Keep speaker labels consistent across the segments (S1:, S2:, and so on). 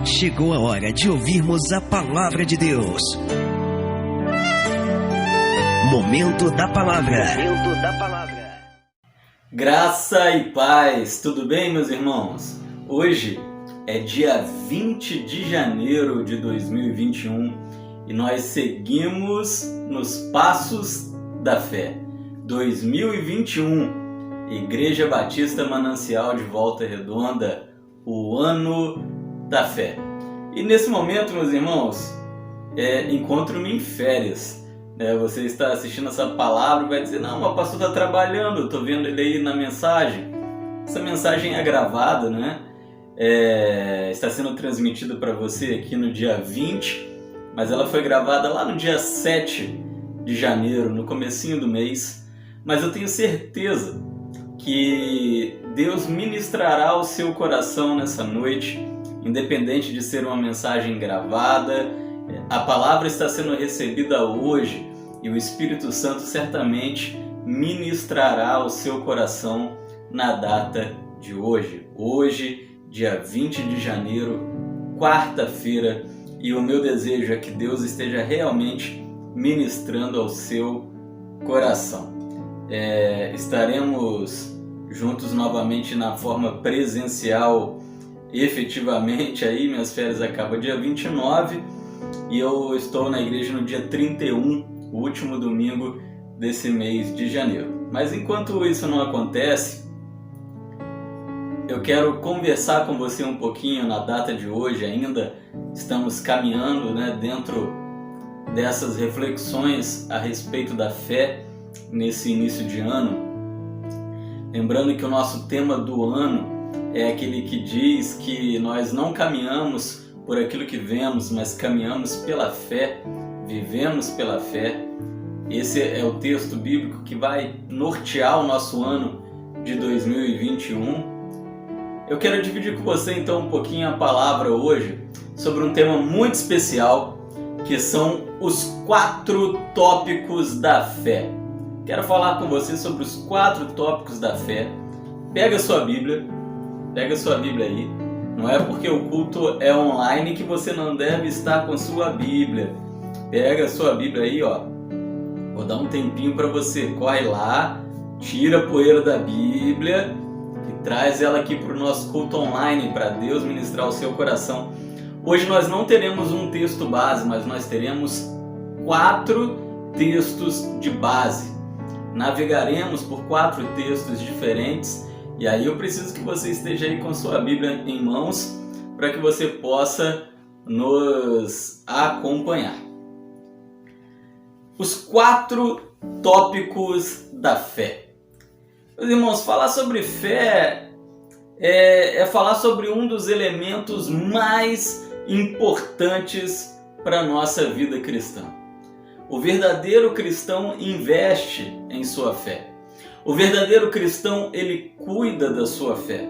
S1: Chegou a hora de ouvirmos a Palavra de Deus. Momento da Palavra. Momento da Palavra.
S2: Graça e paz, tudo bem, meus irmãos? Hoje é dia 20 de janeiro de 2021 e nós seguimos nos passos da fé. 2021, Igreja Batista Manancial de Volta Redonda, o ano da fé. E nesse momento, meus irmãos, encontro-me em férias. Você está assistindo essa palavra e vai dizer: não, o pastor está trabalhando, eu estou vendo ele aí na mensagem. Essa mensagem é gravada, né? Está sendo transmitida para você aqui no dia 20, mas ela foi gravada lá no dia 7 de janeiro, no comecinho do mês. Mas eu tenho certeza que Deus ministrará ao seu coração nessa noite, independente de ser uma mensagem gravada. A palavra está sendo recebida hoje e o Espírito Santo certamente ministrará ao seu coração na data de hoje. Hoje, dia 20 de janeiro, quarta-feira, e o meu desejo é que Deus esteja realmente ministrando ao seu coração. Estaremos juntos novamente na forma presencial, efetivamente. Aí minhas férias acabam dia 29 e eu estou na igreja no dia 31, o último domingo desse mês de janeiro. Mas enquanto isso não acontece, eu quero conversar com você um pouquinho na data de hoje. Ainda estamos caminhando, dentro dessas reflexões a respeito da fé nesse início de ano. Lembrando que o nosso tema do ano é aquele que diz que nós não caminhamos por aquilo que vemos, mas caminhamos pela fé, vivemos pela fé. Esse é o texto bíblico que vai nortear o nosso ano de 2021. Eu quero dividir com você então um pouquinho a palavra hoje sobre um tema muito especial, que são os 4 tópicos da fé. Quero falar com você sobre os 4 tópicos da fé. Pega a sua Bíblia aí. Não é porque o culto é online que você não deve estar com sua Bíblia. Pega a sua Bíblia aí, ó. Vou dar um tempinho para você. Corre lá, tira a poeira da Bíblia e traz ela aqui para o nosso culto online, para Deus ministrar o seu coração. Hoje nós não teremos um texto base, mas nós teremos 4 textos de base. Navegaremos por 4 textos diferentes. E aí eu preciso que você esteja aí com sua Bíblia em mãos para que você possa nos acompanhar. Os 4 tópicos da fé. Meus irmãos, falar sobre fé é falar sobre um dos elementos mais importantes para a nossa vida cristã. O verdadeiro cristão investe em sua fé. O verdadeiro cristão, ele cuida da sua fé.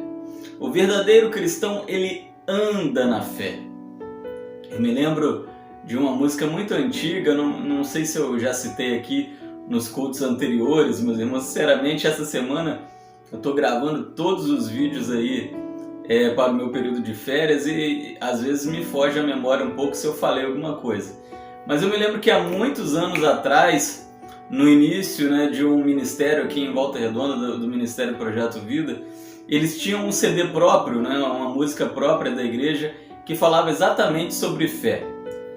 S2: O verdadeiro cristão, ele anda na fé. Eu me lembro de uma música muito antiga, não sei se eu já citei aqui nos cultos anteriores, meus irmãos. Sinceramente, essa semana eu estou gravando todos os vídeos aí para o meu período de férias e às vezes me foge a memória um pouco se eu falei alguma coisa. Mas eu me lembro que há muitos anos atrás, no início de um ministério aqui em Volta Redonda, do Ministério Projeto Vida, eles tinham um CD próprio, uma música própria da igreja, que falava exatamente sobre fé.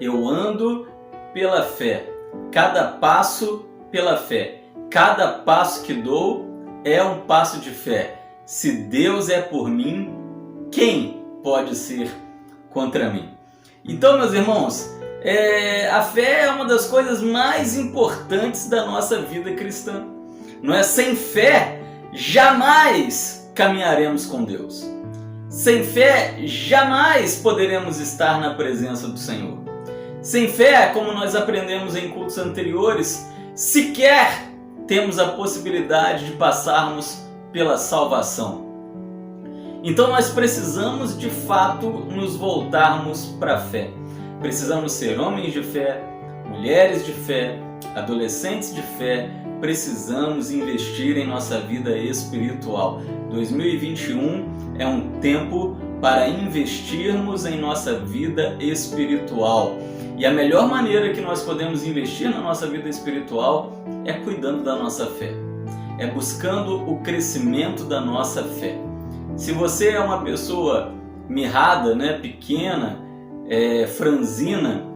S2: Eu ando pela fé, cada passo pela fé, cada passo que dou é um passo de fé. Se Deus é por mim, quem pode ser contra mim? Então, meus irmãos, a fé é uma das coisas mais importantes da nossa vida cristã. Não é? Sem fé, jamais caminharemos com Deus. Sem fé, jamais poderemos estar na presença do Senhor. Sem fé, como nós aprendemos em cultos anteriores, sequer temos a possibilidade de passarmos pela salvação. Então nós precisamos de fato nos voltarmos para a fé. Precisamos ser homens de fé, mulheres de fé, adolescentes de fé. Precisamos investir em nossa vida espiritual. 2021 é um tempo para investirmos em nossa vida espiritual. E a melhor maneira que nós podemos investir na nossa vida espiritual é cuidando da nossa fé, é buscando o crescimento da nossa fé. Se você é uma pessoa mirrada, pequena, franzina,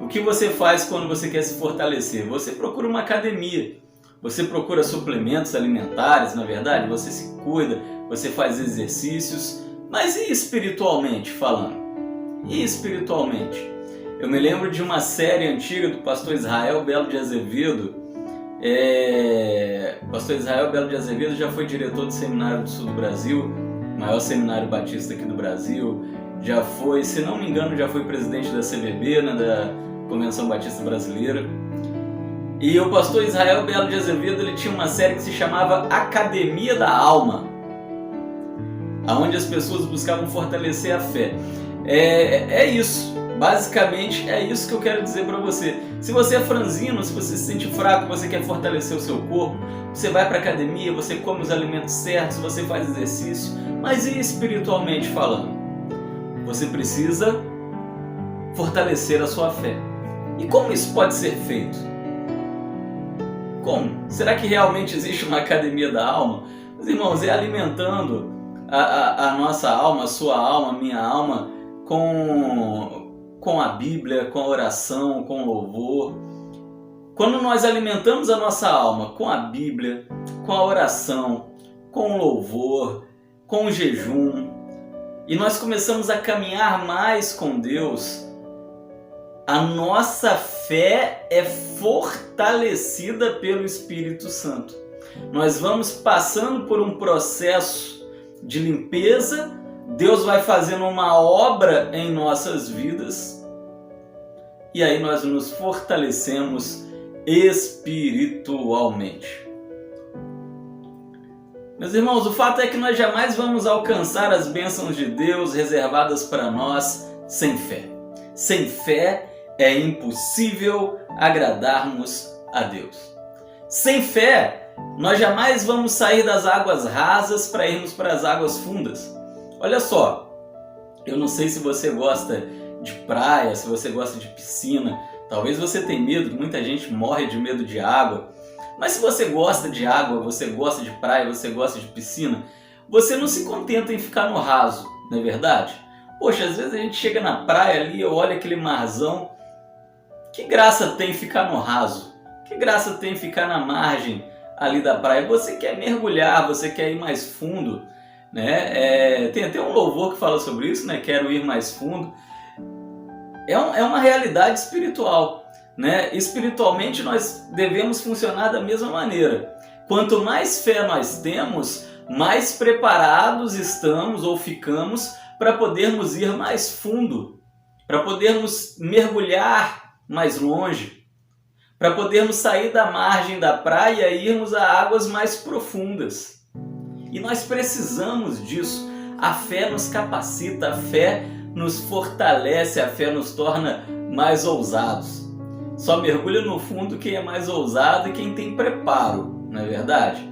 S2: o que você faz quando você quer se fortalecer? Você procura uma academia, você procura suplementos alimentares, na verdade, você se cuida, você faz exercícios, mas e espiritualmente falando? E espiritualmente? Eu me lembro de uma série antiga do pastor Israel Belo de Azevedo. O pastor Israel Belo de Azevedo já foi diretor do Seminário do Sul do Brasil, maior seminário batista aqui do Brasil. Já foi, se não me engano, já foi presidente da CBB, da Convenção Batista Brasileira. E o pastor Israel Belo de Azevedo, ele tinha uma série que se chamava Academia da Alma, onde as pessoas buscavam fortalecer a fé. É isso, basicamente é isso que eu quero dizer para você. Se você é franzino, se você se sente fraco, você quer fortalecer o seu corpo, você vai para a academia, você come os alimentos certos, você faz exercício, mas e espiritualmente falando? Você precisa fortalecer a sua fé. E como isso pode ser feito? Como? Será que realmente existe uma academia da alma? Meus irmãos, é alimentando a nossa alma, a sua alma, a minha alma, com a Bíblia, com a oração, com o louvor. Quando nós alimentamos a nossa alma com a Bíblia, com a oração, com o louvor, com o jejum, e nós começamos a caminhar mais com Deus, a nossa fé é fortalecida pelo Espírito Santo. Nós vamos passando por um processo de limpeza, Deus vai fazendo uma obra em nossas vidas e aí nós nos fortalecemos espiritualmente. Meus irmãos, o fato é que nós jamais vamos alcançar as bênçãos de Deus reservadas para nós sem fé. Sem fé é impossível agradarmos a Deus. Sem fé, nós jamais vamos sair das águas rasas para irmos para as águas fundas. Olha só, eu não sei se você gosta de praia, se você gosta de piscina, talvez você tenha medo, muita gente morre de medo de água, mas se você gosta de água, você gosta de praia, você gosta de piscina, você não se contenta em ficar no raso, não é verdade? Poxa, às vezes a gente chega na praia ali, olha aquele marzão, que graça tem ficar no raso? Que graça tem ficar na margem ali da praia? Você quer mergulhar, você quer ir mais fundo, né? Tem até um louvor que fala sobre isso, né? Quero ir mais fundo. É uma realidade espiritual, né? Espiritualmente nós devemos funcionar da mesma maneira. Quanto mais fé nós temos, mais preparados estamos ou ficamos para podermos ir mais fundo, para podermos mergulhar mais longe, para podermos sair da margem da praia e irmos a águas mais profundas. E nós precisamos disso. A fé nos capacita, a fé nos fortalece, a fé nos torna mais ousados. Só mergulha no fundo quem é mais ousado e quem tem preparo, não é verdade?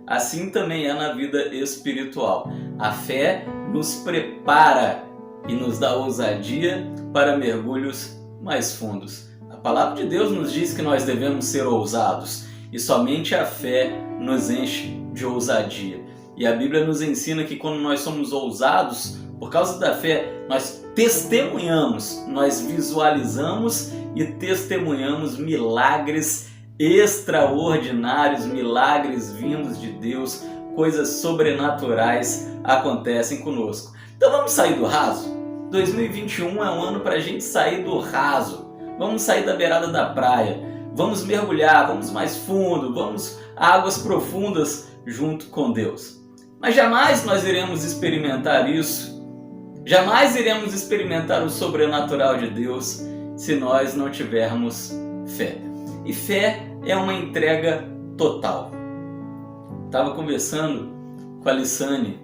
S2: Assim também é na vida espiritual. A fé nos prepara e nos dá ousadia para mergulhos mais fundos. A palavra de Deus nos diz que nós devemos ser ousados e somente a fé nos enche de ousadia. E a Bíblia nos ensina que quando nós somos ousados, por causa da fé, nós testemunhamos, nós visualizamos e testemunhamos milagres extraordinários, milagres vindos de Deus, coisas sobrenaturais acontecem conosco. Então vamos sair do raso? 2021 é um ano para a gente sair do raso. Vamos sair da beirada da praia, vamos mergulhar, vamos mais fundo, vamos a águas profundas junto com Deus. Mas jamais nós iremos experimentar isso, jamais iremos experimentar o sobrenatural de Deus se nós não tivermos fé. E fé é uma entrega total. Estava conversando com a Lissane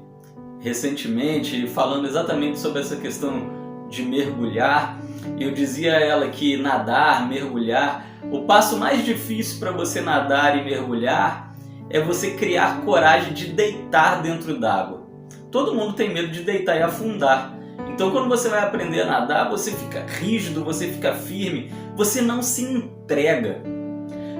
S2: recentemente, falando exatamente sobre essa questão de mergulhar. Eu dizia a ela que nadar, mergulhar, o passo mais difícil para você nadar e mergulhar é você criar coragem de deitar dentro d'água. Todo mundo tem medo de deitar e afundar, Então quando você vai aprender a nadar, você fica rígido, você fica firme, você não se entrega.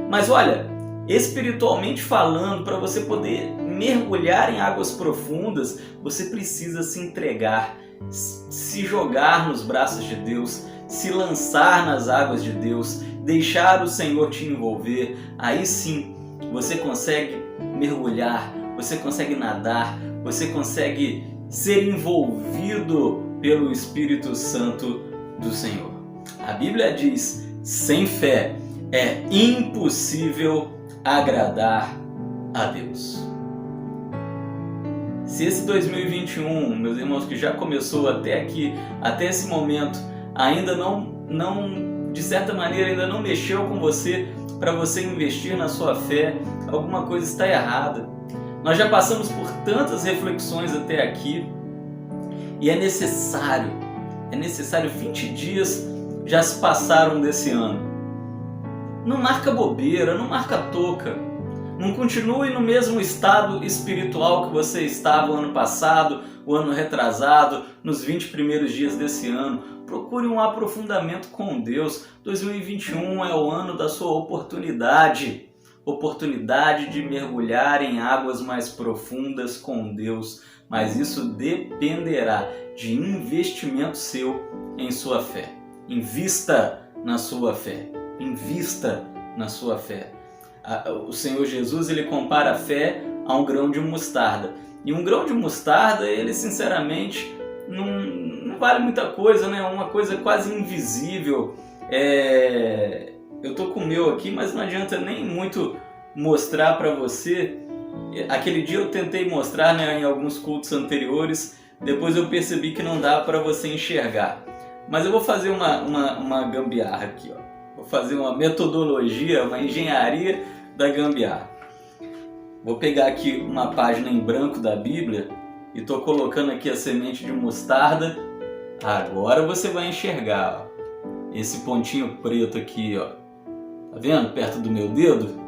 S2: Mas olha, espiritualmente falando, para você poder mergulhar em águas profundas, você precisa se entregar, se jogar nos braços de Deus, se lançar nas águas de Deus, deixar o Senhor te envolver. Aí sim você consegue mergulhar, você consegue nadar, você consegue ser envolvido pelo Espírito Santo do Senhor. A Bíblia diz: sem fé é impossível agradar a Deus. Se esse 2021, meus irmãos, que já começou até aqui, até esse momento, ainda não, de certa maneira, ainda não mexeu com você para você investir na sua fé, alguma coisa está errada. Nós já passamos por tantas reflexões até aqui e é necessário, 20 dias já se passaram desse ano. Não marca bobeira, não marca toca. Não continue no mesmo estado espiritual que você estava o ano passado, o ano retrasado, nos 20 primeiros dias desse ano. Procure um aprofundamento com Deus. 2021 é o ano da sua oportunidade de mergulhar em águas mais profundas com Deus. Mas isso dependerá de investimento seu em sua fé. Invista na sua fé. Invista na sua fé. O Senhor Jesus, ele compara a fé a um grão de mostarda. E um grão de mostarda, ele sinceramente não vale muita coisa, né? Uma coisa quase invisível. Eu tô com o meu aqui, mas não adianta nem muito mostrar para você. Aquele dia eu tentei mostrar, né, em alguns cultos anteriores, depois eu percebi que não dá para você enxergar. Mas eu vou fazer uma gambiarra aqui, ó. Vou fazer uma metodologia, uma engenharia da gambiarra. Vou pegar aqui uma página em branco da Bíblia e estou colocando aqui a semente de mostarda. Agora você vai enxergar, ó, esse pontinho preto aqui, ó. Tá vendo? Perto do meu dedo.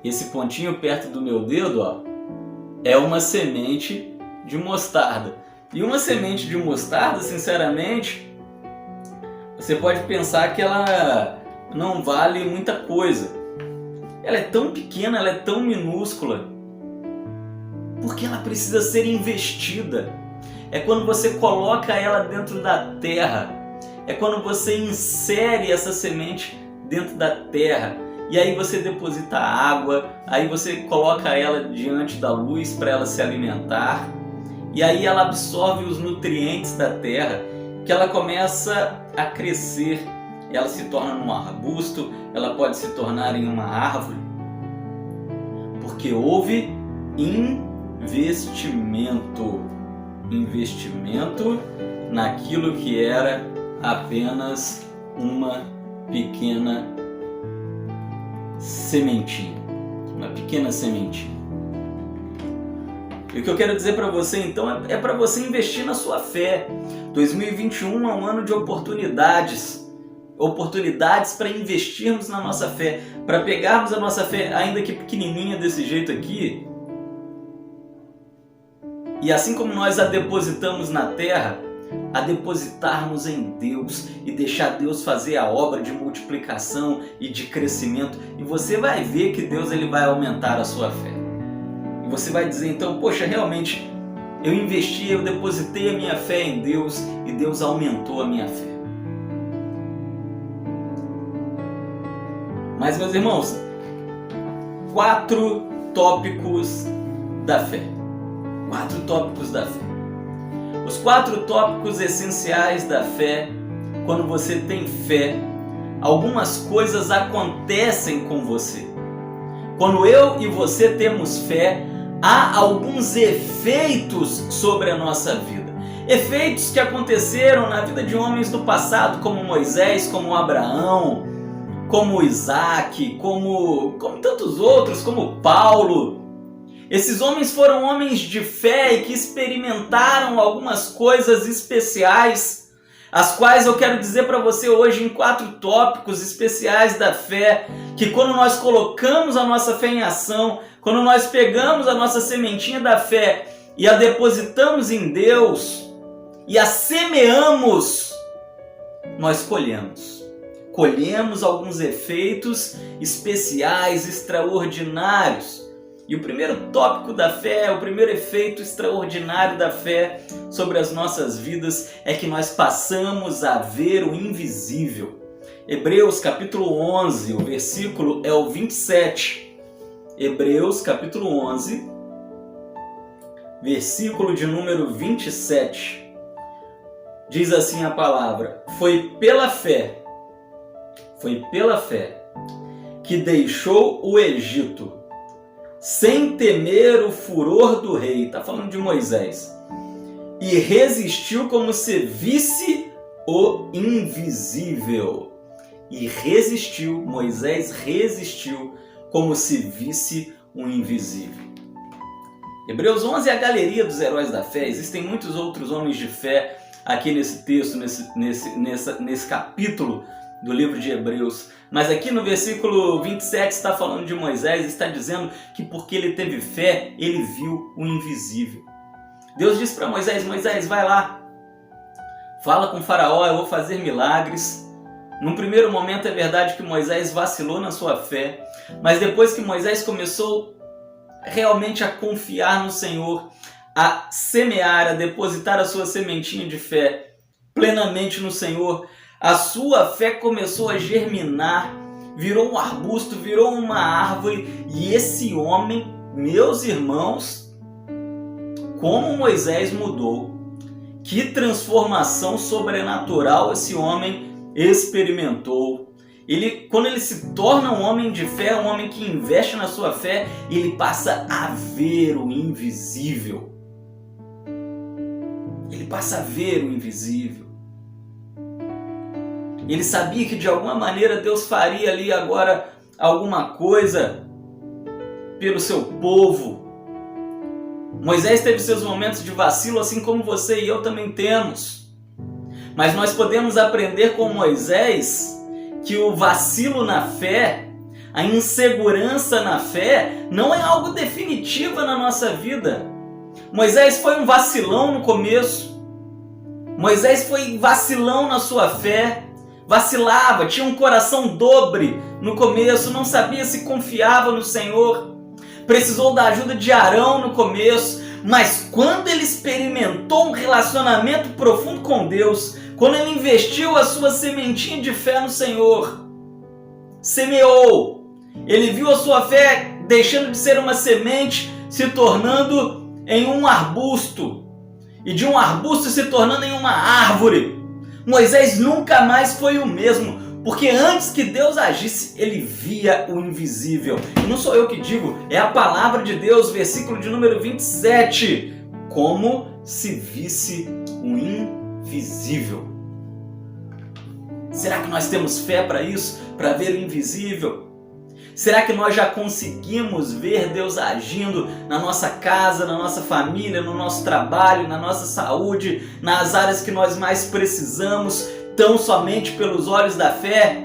S2: Esse pontinho perto do meu dedo, ó, é uma semente de mostarda. E uma semente de mostarda, sinceramente, você pode pensar que ela não vale muita coisa. Ela é tão pequena, ela é tão minúscula, porque ela precisa ser investida. É quando você coloca ela dentro da terra, é quando você insere essa semente dentro da terra, e aí você deposita água, aí você coloca ela diante da luz para ela se alimentar, e aí ela absorve os nutrientes da terra, que ela começa a crescer, ela se torna um arbusto, ela pode se tornar em uma árvore, porque houve investimento naquilo que era apenas uma pequena sementinha, E o que eu quero dizer para você então é para você investir na sua fé. 2021 é um ano de oportunidades para investirmos na nossa fé, para pegarmos a nossa fé, ainda que pequenininha desse jeito aqui, e assim como nós a depositamos na terra, a depositarmos em Deus e deixar Deus fazer a obra de multiplicação e de crescimento, e você vai ver que Deus ele vai aumentar a sua fé. E você vai dizer então, poxa, realmente eu investi, eu depositei a minha fé em Deus e Deus aumentou a minha fé. Mas, meus irmãos, 4 tópicos da fé. 4 tópicos da fé. Os 4 tópicos essenciais da fé. Quando você tem fé, algumas coisas acontecem com você. Quando eu e você temos fé, há alguns efeitos sobre a nossa vida. Efeitos que aconteceram na vida de homens do passado, como Moisés, como Abraão, como Isaac, como tantos outros, como Paulo. Esses homens foram homens de fé e que experimentaram algumas coisas especiais, as quais eu quero dizer para você hoje em 4 tópicos especiais da fé, que quando nós colocamos a nossa fé em ação, quando nós pegamos a nossa sementinha da fé e a depositamos em Deus, e a semeamos, nós colhemos. Colhemos alguns efeitos especiais, extraordinários. E o primeiro tópico da fé, o primeiro efeito extraordinário da fé sobre as nossas vidas é que nós passamos a ver o invisível. Hebreus capítulo 11, o versículo é o 27. Hebreus capítulo 11, versículo de número 27. Diz assim a palavra: foi pela fé que deixou o Egito, sem temer o furor do rei. Está falando de Moisés. E resistiu como se visse o invisível. E resistiu, Moisés resistiu como se visse o invisível. Hebreus 11 é a galeria dos heróis da fé. Existem muitos outros homens de fé aqui nesse texto, nesse capítulo do livro de Hebreus. Mas aqui no versículo 27 está falando de Moisés, está dizendo que porque ele teve fé, ele viu o invisível. Deus disse para Moisés: Moisés, vai lá, fala com o faraó, eu vou fazer milagres. Num primeiro momento é verdade que Moisés vacilou na sua fé, mas depois que Moisés começou realmente a confiar no Senhor, a semear, a depositar a sua sementinha de fé plenamente no Senhor, a sua fé começou a germinar, virou um arbusto, virou uma árvore, e esse homem, meus irmãos, como Moisés mudou, que transformação sobrenatural esse homem experimentou. Quando ele se torna um homem de fé, um homem que investe na sua fé, ele passa a ver o invisível. Ele passa a ver o invisível. Ele sabia que de alguma maneira Deus faria ali agora alguma coisa pelo seu povo. Moisés teve seus momentos de vacilo, assim como você e eu também temos. Mas nós podemos aprender com Moisés que o vacilo na fé, a insegurança na fé, não é algo definitivo na nossa vida. Moisés foi um vacilão no começo. Moisés foi vacilão na sua fé. Vacilava, tinha um coração dobre no começo, não sabia se confiava no Senhor. Precisou da ajuda de Arão no começo, mas quando ele experimentou um relacionamento profundo com Deus, quando ele investiu a sua sementinha de fé no Senhor, semeou, ele viu a sua fé deixando de ser uma semente, se tornando em um arbusto, e de um arbusto se tornando em uma árvore. Moisés nunca mais foi o mesmo, porque antes que Deus agisse, ele via o invisível. E não sou eu que digo, é a palavra de Deus, versículo de número 27. Como se visse o invisível. Será que nós temos fé para isso? Para ver o invisível? Será que nós já conseguimos ver Deus agindo na nossa casa, na nossa família, no nosso trabalho, na nossa saúde, nas áreas que nós mais precisamos, tão somente pelos olhos da fé?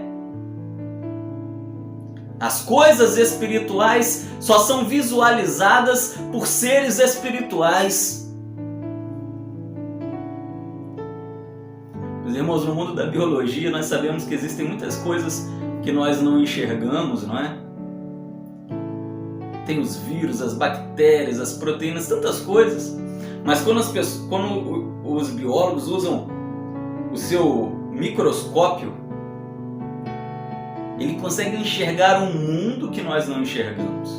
S2: As coisas espirituais só são visualizadas por seres espirituais. Meus irmãos, no mundo da biologia nós sabemos que existem muitas coisas que nós não enxergamos, não é? Tem os vírus, as bactérias, as proteínas, tantas coisas. Mas quando os biólogos usam o seu microscópio, ele consegue enxergar um mundo que nós não enxergamos.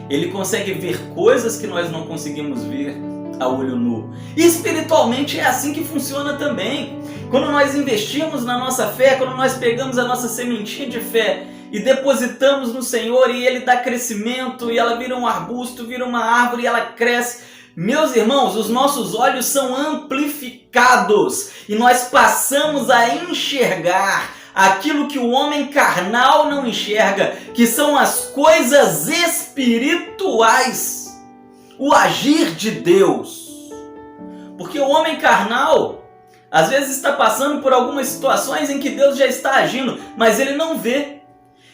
S2: Ele consegue ver coisas que nós não conseguimos ver a olho nu. E espiritualmente é assim que funciona também. Quando nós investimos na nossa fé, quando nós pegamos a nossa sementinha de fé e depositamos no Senhor, e Ele dá crescimento, e ela vira um arbusto, vira uma árvore, e ela cresce. Meus irmãos, os nossos olhos são amplificados e nós passamos a enxergar aquilo que o homem carnal não enxerga, que são as coisas espirituais, o agir de Deus. Porque o homem carnal às vezes está passando por algumas situações em que Deus já está agindo, mas ele não vê.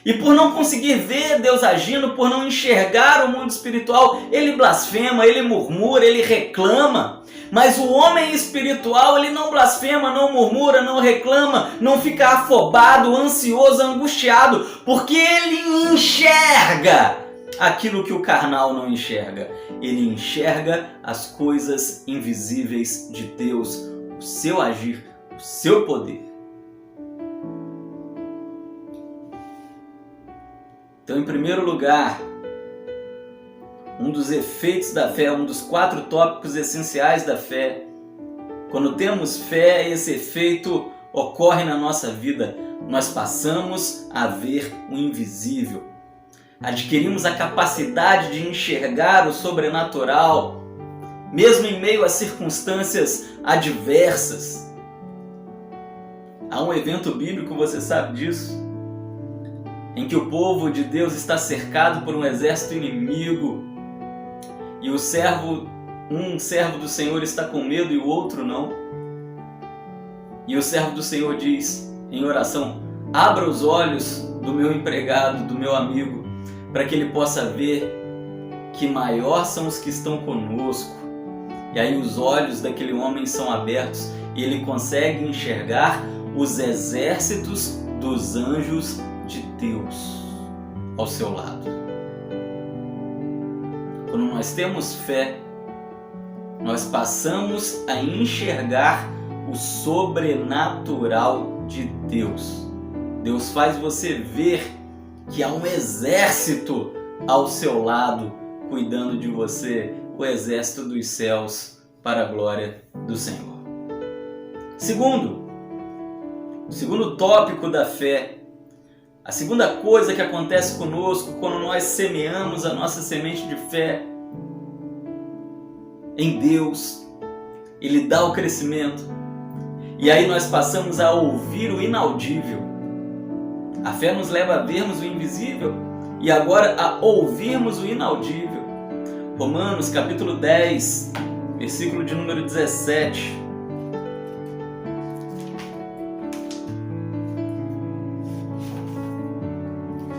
S2: E por não conseguir ver Deus agindo, por não enxergar o mundo espiritual, ele blasfema, ele murmura, ele reclama. Mas o homem espiritual, ele não blasfema, não murmura, não reclama, não fica afobado, ansioso, angustiado, porque ele enxerga aquilo que o carnal não enxerga. Ele enxerga as coisas invisíveis de Deus, o seu agir, o seu poder. Então, em primeiro lugar, um dos efeitos da fé, um dos 4 tópicos essenciais da fé. Quando temos fé, esse efeito ocorre na nossa vida. Nós passamos a ver o invisível. Adquirimos a capacidade de enxergar o sobrenatural, mesmo em meio a circunstâncias adversas. Há um evento bíblico, você sabe disso, em que o povo de Deus está cercado por um exército inimigo e um servo do Senhor está com medo e o outro não. E o servo do Senhor diz em oração: abra os olhos do meu empregado, do meu amigo, para que ele possa ver que maior são os que estão conosco. E aí os olhos daquele homem são abertos e ele consegue enxergar os exércitos dos anjos de Deus ao seu lado. Quando nós temos fé, nós passamos a enxergar o sobrenatural de Deus. Deus faz você ver que há um exército ao seu lado, cuidando de você, o exército dos céus, para a glória do Senhor. O segundo tópico da fé, a segunda coisa que acontece conosco quando nós semeamos a nossa semente de fé em Deus, Ele dá o crescimento, e aí nós passamos a ouvir o inaudível. A fé nos leva a vermos o invisível e agora a ouvirmos o inaudível. Romanos capítulo 10, versículo de número 17.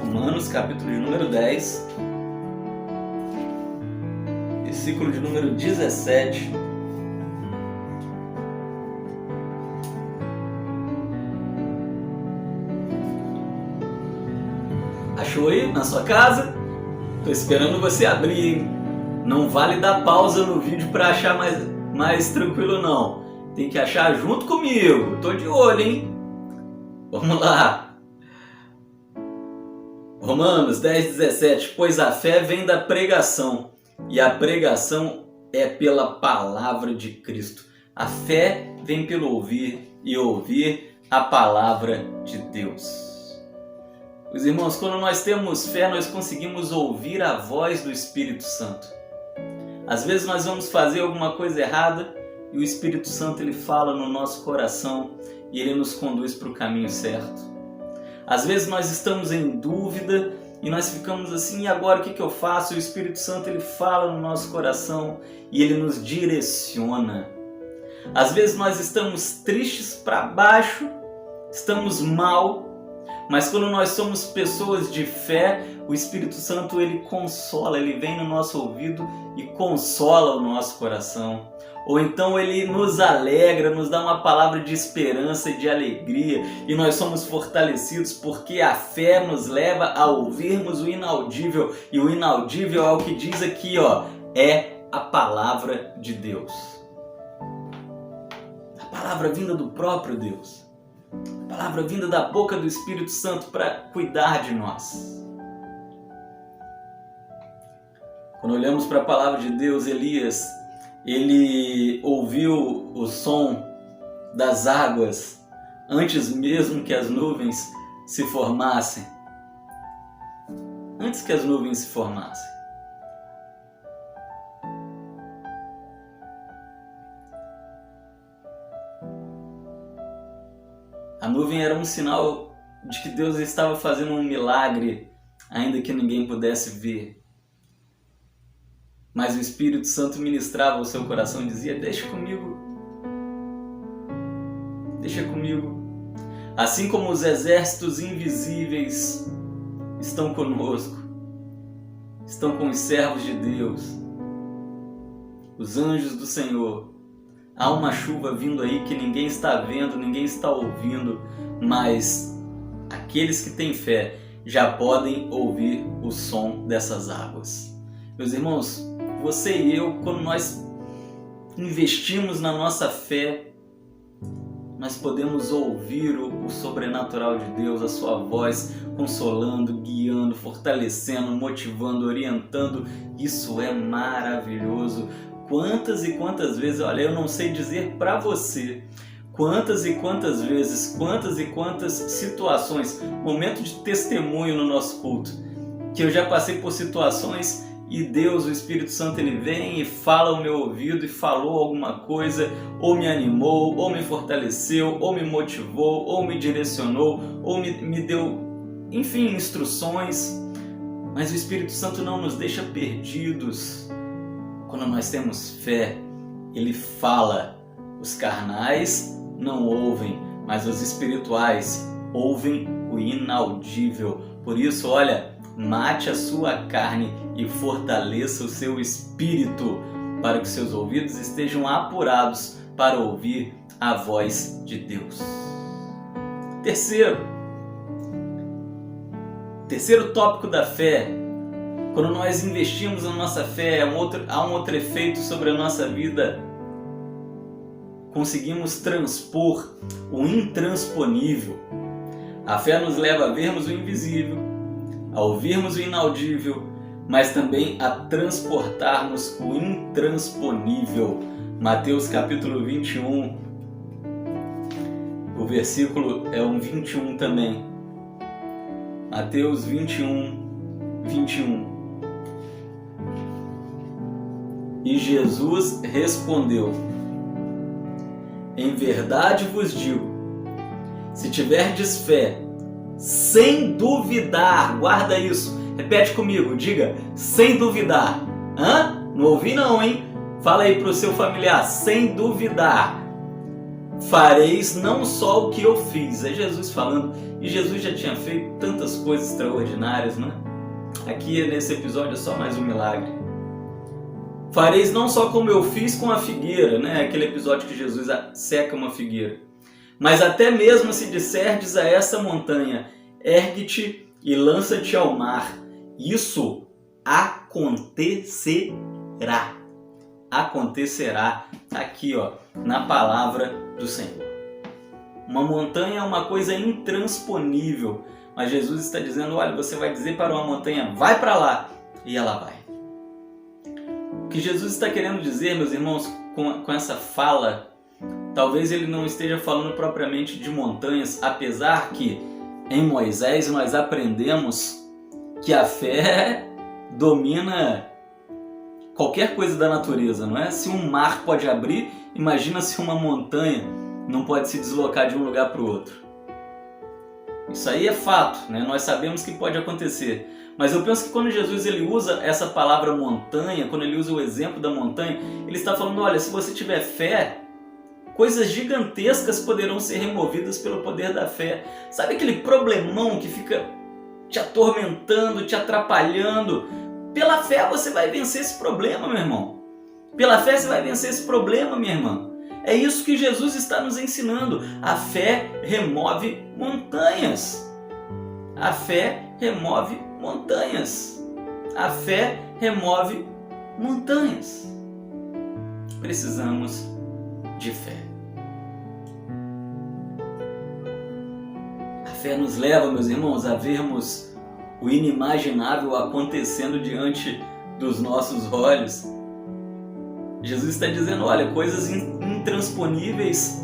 S2: Romanos capítulo de número 10, versículo de número 17. Achou aí na sua casa? Tô esperando você abrir, hein? Não vale dar pausa no vídeo para achar mais tranquilo não. Tem que achar junto comigo. Tô de olho, hein? Vamos lá. Romanos 10, 17. Pois a fé vem da pregação, e a pregação é pela palavra de Cristo. A fé vem pelo ouvir, e ouvir a palavra de Deus. Os irmãos, quando nós temos fé, nós conseguimos ouvir a voz do Espírito Santo. Às vezes nós vamos fazer alguma coisa errada e o Espírito Santo ele fala no nosso coração e ele nos conduz para o caminho certo. Às vezes nós estamos em dúvida e nós ficamos assim: e agora o que eu faço? E o Espírito Santo ele fala no nosso coração e ele nos direciona. Às vezes nós estamos tristes para baixo, estamos mal, mas quando nós somos pessoas de fé, o Espírito Santo ele consola, ele vem no nosso ouvido e consola o nosso coração. Ou então ele nos alegra, nos dá uma palavra de esperança e de alegria, e nós somos fortalecidos porque a fé nos leva a ouvirmos o inaudível, e o inaudível é o que diz aqui, ó, é a palavra de Deus. A palavra vinda do próprio Deus. A palavra vinda da boca do Espírito Santo para cuidar de nós. Quando olhamos para a palavra de Deus, Elias, ele ouviu o som das águas antes mesmo que as nuvens se formassem. Antes que as nuvens se formassem. A nuvem era um sinal de que Deus estava fazendo um milagre, ainda que ninguém pudesse ver. Mas o Espírito Santo ministrava o seu coração e dizia: deixa comigo. Deixa comigo. Assim como os exércitos invisíveis estão conosco, estão com os servos de Deus, os anjos do Senhor, Há uma chuva vindo aí que ninguém está vendo, ninguém está ouvindo, mas aqueles que têm fé já podem ouvir o som dessas águas. Meus irmãos, você e eu, quando nós investimos na nossa fé, nós podemos ouvir o sobrenatural de Deus, a sua voz consolando, guiando, fortalecendo, motivando, orientando. Isso é maravilhoso. Quantas e quantas vezes, olha, eu não sei dizer para você, quantas e quantas vezes, quantas e quantas situações, momento de testemunho no nosso culto, que eu já passei por situações e Deus, o Espírito Santo, ele vem e fala ao meu ouvido e falou alguma coisa, ou me animou, ou me fortaleceu, ou me motivou, ou me direcionou, ou me deu, enfim, instruções. Mas o Espírito Santo não nos deixa perdidos. Quando nós temos fé, ele fala. Os carnais não ouvem, mas os espirituais ouvem o inaudível. Por isso, olha, mate a sua carne e fortaleça o seu espírito, para que seus ouvidos estejam apurados para ouvir a voz de Deus. Terceiro tópico da fé. Quando nós investimos na nossa fé, há um outro efeito sobre a nossa vida. Conseguimos transpor o intransponível. A fé nos leva a vermos o invisível, a ouvirmos o inaudível, mas também a transportarmos o intransponível. Mateus capítulo 21, o versículo é um 21 também. Mateus 21. E Jesus respondeu: em verdade vos digo, se tiverdes fé, sem duvidar, guarda isso, repete comigo, diga, sem duvidar. Não ouvi não, hein? Fala aí para o seu familiar, sem duvidar, fareis não só o que eu fiz. É Jesus falando, e Jesus já tinha feito tantas coisas extraordinárias, né? Aqui nesse episódio é só mais um milagre. Fareis não só como eu fiz com a figueira, né? Aquele episódio que Jesus seca uma figueira. Mas até mesmo se disserdes a essa montanha, ergue-te e lança-te ao mar, isso acontecerá. Acontecerá aqui, ó, na palavra do Senhor. Uma montanha é uma coisa intransponível, mas Jesus está dizendo, olha, você vai dizer para uma montanha, vai para lá, e ela vai. O que Jesus está querendo dizer, meus irmãos, com essa fala, talvez ele não esteja falando propriamente de montanhas, apesar que em Moisés nós aprendemos que a fé domina qualquer coisa da natureza, não é? Se um mar pode abrir, imagina se uma montanha não pode se deslocar de um lugar para o outro. Isso aí é fato, né? Nós sabemos que pode acontecer. Mas eu penso que quando Jesus ele usa essa palavra montanha, quando ele usa o exemplo da montanha, ele está falando, olha, se você tiver fé, coisas gigantescas poderão ser removidas pelo poder da fé. Sabe aquele problemão que fica te atormentando, te atrapalhando? Pela fé você vai vencer esse problema, meu irmão. Pela fé você vai vencer esse problema, minha irmã. É isso que Jesus está nos ensinando. A fé remove montanhas. A fé remove montanhas. A fé remove montanhas. Precisamos de fé. A fé nos leva, meus irmãos, a vermos o inimaginável acontecendo diante dos nossos olhos. Jesus está dizendo, olha, coisas intransponíveis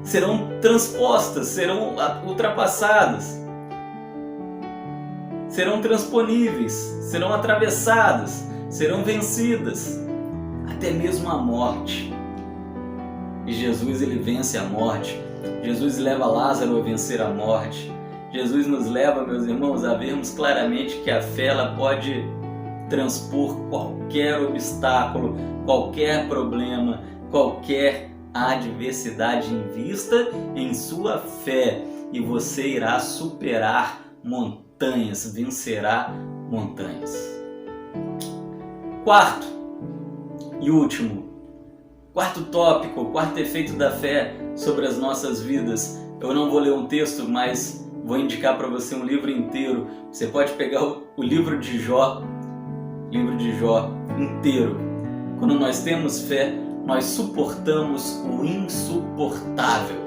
S2: serão transpostas, serão ultrapassadas, serão transponíveis, serão atravessadas, serão vencidas, até mesmo a morte. E Jesus ele vence a morte. Jesus leva Lázaro a vencer a morte. Jesus nos leva, meus irmãos, a vermos claramente que a fé ela pode transpor qualquer obstáculo, qualquer problema, qualquer adversidade invista em sua fé, e você irá superar montanhas, vencerá montanhas. Quarto Quarto tópico, quarto efeito da fé sobre as nossas vidas. Eu não vou ler um texto, mas vou indicar para você um livro inteiro. Você pode pegar o livro de Jó inteiro. Quando nós temos fé, nós suportamos o insuportável.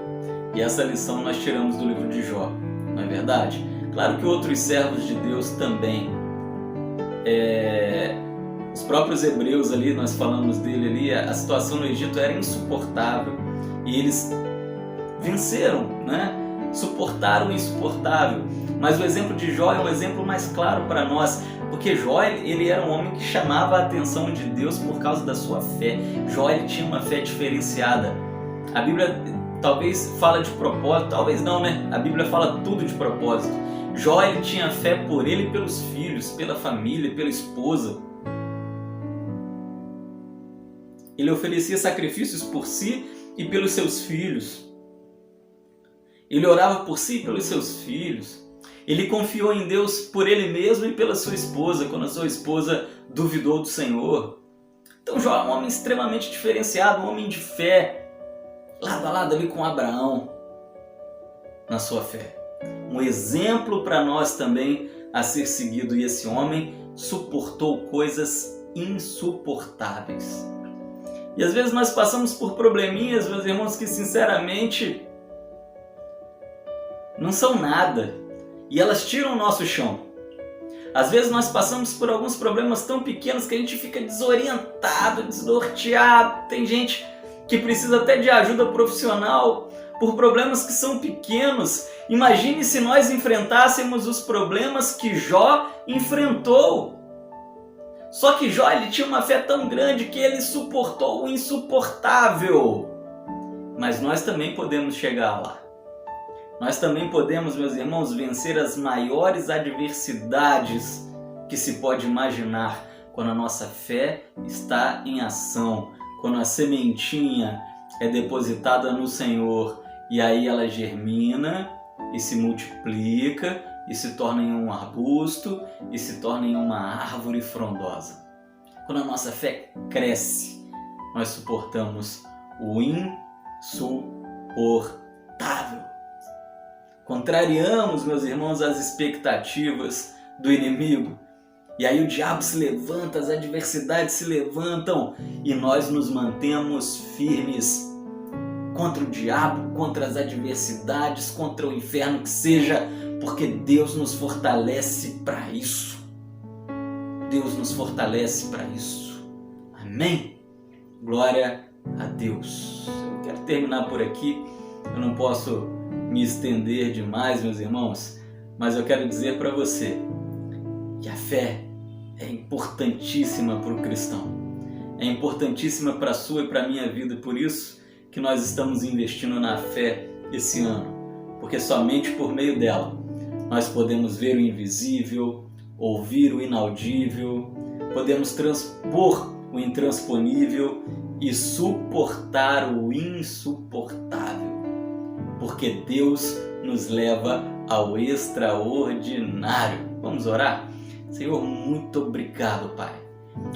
S2: E essa lição nós tiramos do livro de Jó, não é verdade? Claro que outros servos de Deus também. Os próprios hebreus ali, nós falamos dele ali, a situação no Egito era insuportável. E eles venceram, né? Suportaram o insuportável. Mas o exemplo de Jó é um exemplo mais claro para nós, porque Jó ele era um homem que chamava a atenção de Deus por causa da sua fé. Jó ele tinha uma fé diferenciada. A Bíblia talvez fala de propósito, talvez não, né? A Bíblia fala tudo de propósito. Jó ele tinha fé por ele e pelos filhos, pela família, pela esposa. Ele oferecia sacrifícios por si e pelos seus filhos. Ele orava por si e pelos seus filhos. Ele confiou em Deus por ele mesmo e pela sua esposa, quando a sua esposa duvidou do Senhor. Então Jó é um homem extremamente diferenciado, um homem de fé, lado a lado ali com Abraão, na sua fé. Um exemplo para nós também a ser seguido. E esse homem suportou coisas insuportáveis. E às vezes nós passamos por probleminhas, meus irmãos, que sinceramente não são nada. E elas tiram o nosso chão. Às vezes nós passamos por alguns problemas tão pequenos que a gente fica desorientado, desnorteado. Tem gente que precisa até de ajuda profissional por problemas que são pequenos. Imagine se nós enfrentássemos os problemas que Jó enfrentou. Só que Jó ele tinha uma fé tão grande que ele suportou o insuportável. Mas nós também podemos chegar lá. Nós também podemos, meus irmãos, vencer as maiores adversidades que se pode imaginar quando a nossa fé está em ação, quando a sementinha é depositada no Senhor e aí ela germina e se multiplica e se torna em um arbusto e se torna em uma árvore frondosa. Quando a nossa fé cresce, nós suportamos o insuportável. Contrariamos, meus irmãos, as expectativas do inimigo. E aí o diabo se levanta, as adversidades se levantam e nós nos mantemos firmes contra o diabo, contra as adversidades, contra o inferno que seja, porque Deus nos fortalece para isso. Deus nos fortalece para isso. Amém? Glória a Deus. Eu quero terminar por aqui. Eu não posso me estender demais, meus irmãos, mas eu quero dizer para você que a fé é importantíssima para o cristão. É importantíssima para a sua e para a minha vida. Por isso que nós estamos investindo na fé esse ano. Porque somente por meio dela nós podemos ver o invisível, ouvir o inaudível, podemos transpor o intransponível e suportar o insuportável. Porque Deus nos leva ao extraordinário. Vamos orar? Senhor, muito obrigado, Pai.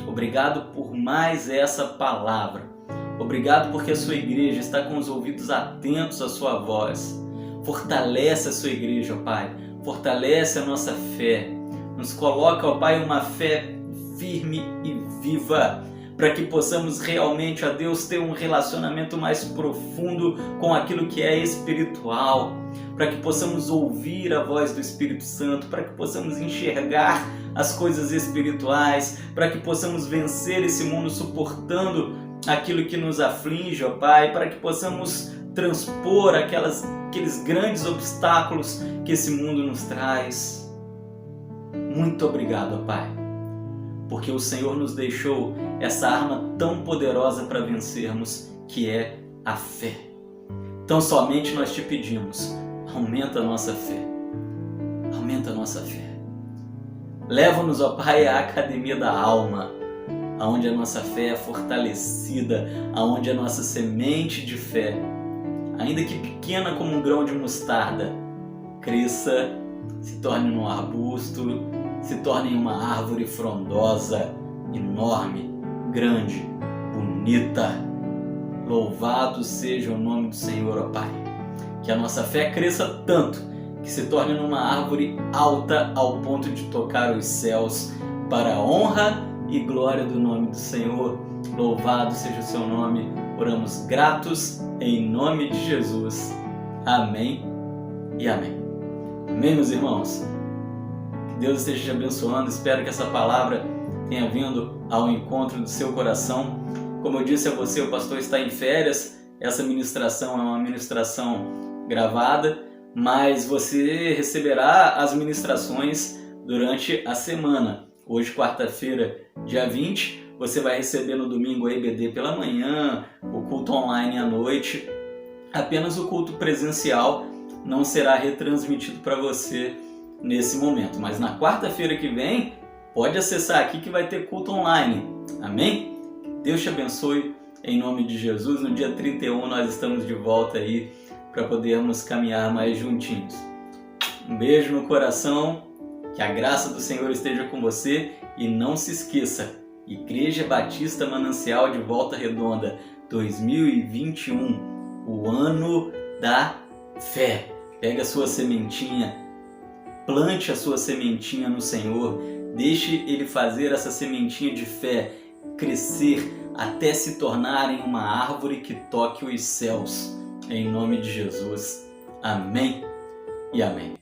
S2: Obrigado por mais essa palavra. Obrigado porque a sua igreja está com os ouvidos atentos à sua voz. Fortalece a sua igreja, Pai. Fortalece a nossa fé. Nos coloca, ó Pai, uma fé firme e viva, para que possamos realmente, ó Deus, ter um relacionamento mais profundo com aquilo que é espiritual, para que possamos ouvir a voz do Espírito Santo, para que possamos enxergar as coisas espirituais, para que possamos vencer esse mundo suportando aquilo que nos aflige, ó Pai, para que possamos transpor aqueles grandes obstáculos que esse mundo nos traz. Muito obrigado, ó Pai, porque o Senhor nos deixou essa arma tão poderosa para vencermos, que é a fé. Então somente nós te pedimos, aumenta a nossa fé. Aumenta a nossa fé. Leva-nos, ó Pai, à academia da alma, aonde a nossa fé é fortalecida, aonde a nossa semente de fé, ainda que pequena como um grão de mostarda, cresça, se torne num arbusto, se torne em uma árvore frondosa, enorme, grande, bonita. Louvado seja o nome do Senhor, ó Pai. Que a nossa fé cresça tanto que se torne numa árvore alta ao ponto de tocar os céus, para a honra e glória do nome do Senhor. Louvado seja o seu nome. Oramos gratos em nome de Jesus. Amém e amém. Amém, meus irmãos? Que Deus esteja te abençoando. Espero que essa palavra tenha vindo ao encontro do seu coração. Como eu disse a você, o pastor está em férias. Essa ministração é uma ministração gravada, mas você receberá as ministrações durante a semana. Hoje, quarta-feira, dia 20, você vai receber no domingo a EBD pela manhã, o culto online à noite. Apenas o culto presencial não será retransmitido para você nesse momento. Mas na quarta-feira que vem, pode acessar aqui que vai ter culto online. Amém? Deus te abençoe em nome de Jesus. No dia 31 nós estamos de volta aí para podermos caminhar mais juntinhos. Um beijo no coração, que a graça do Senhor esteja com você e não se esqueça, Igreja Batista Manancial de Volta Redonda 2021, o ano da fé. Pega a sua sementinha, plante a sua sementinha no Senhor, deixe Ele fazer essa sementinha de fé crescer até se tornar em uma árvore que toque os céus. Em nome de Jesus. Amém e amém.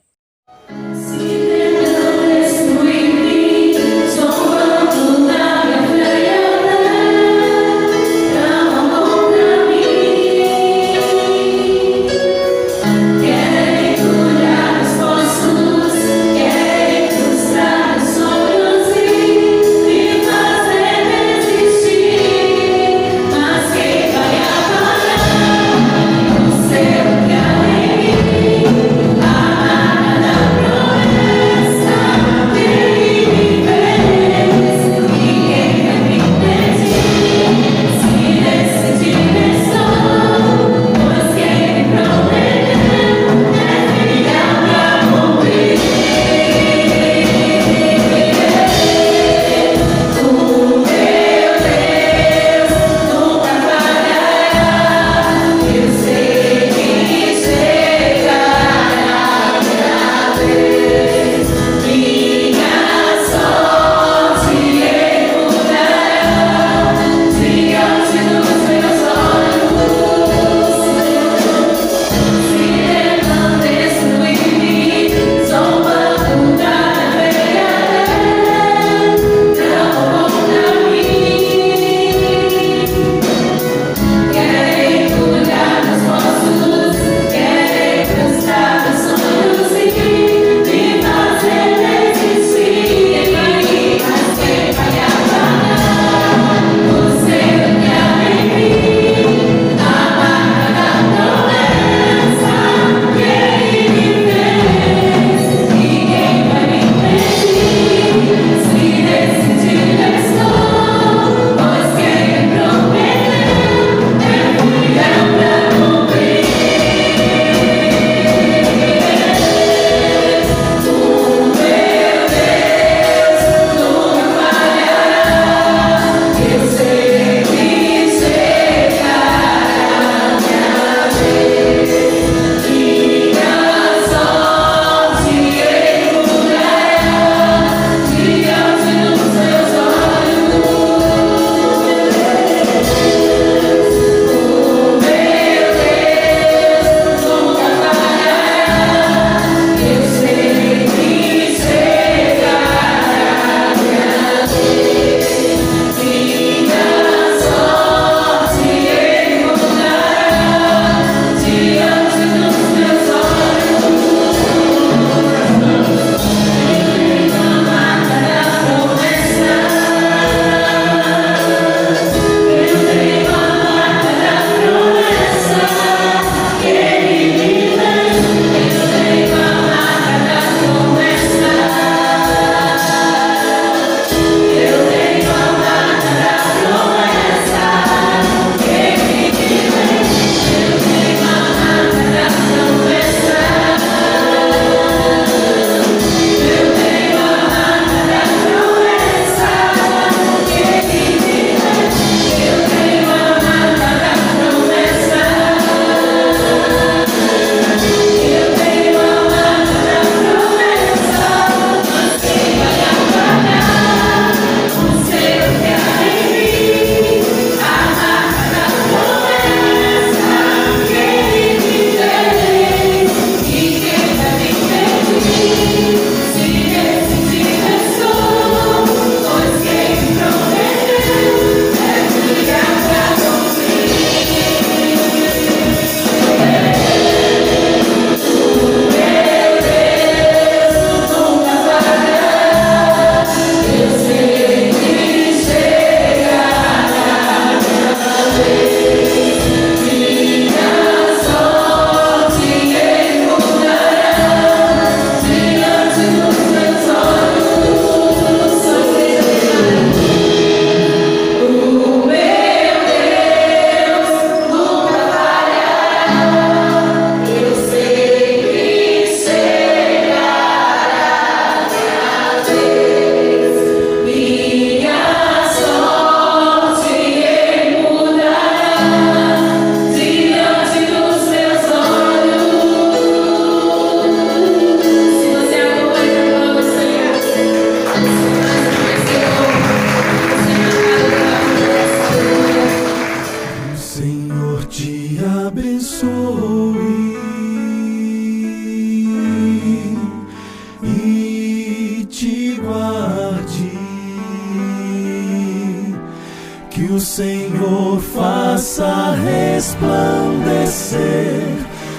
S3: resplandecer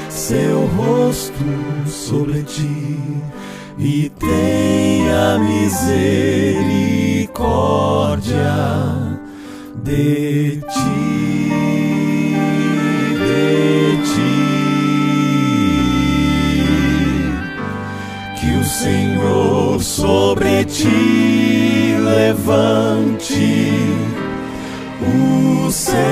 S3: seu rosto sobre ti e tenha misericórdia de ti, de ti. Que o Senhor sobre ti levante o seu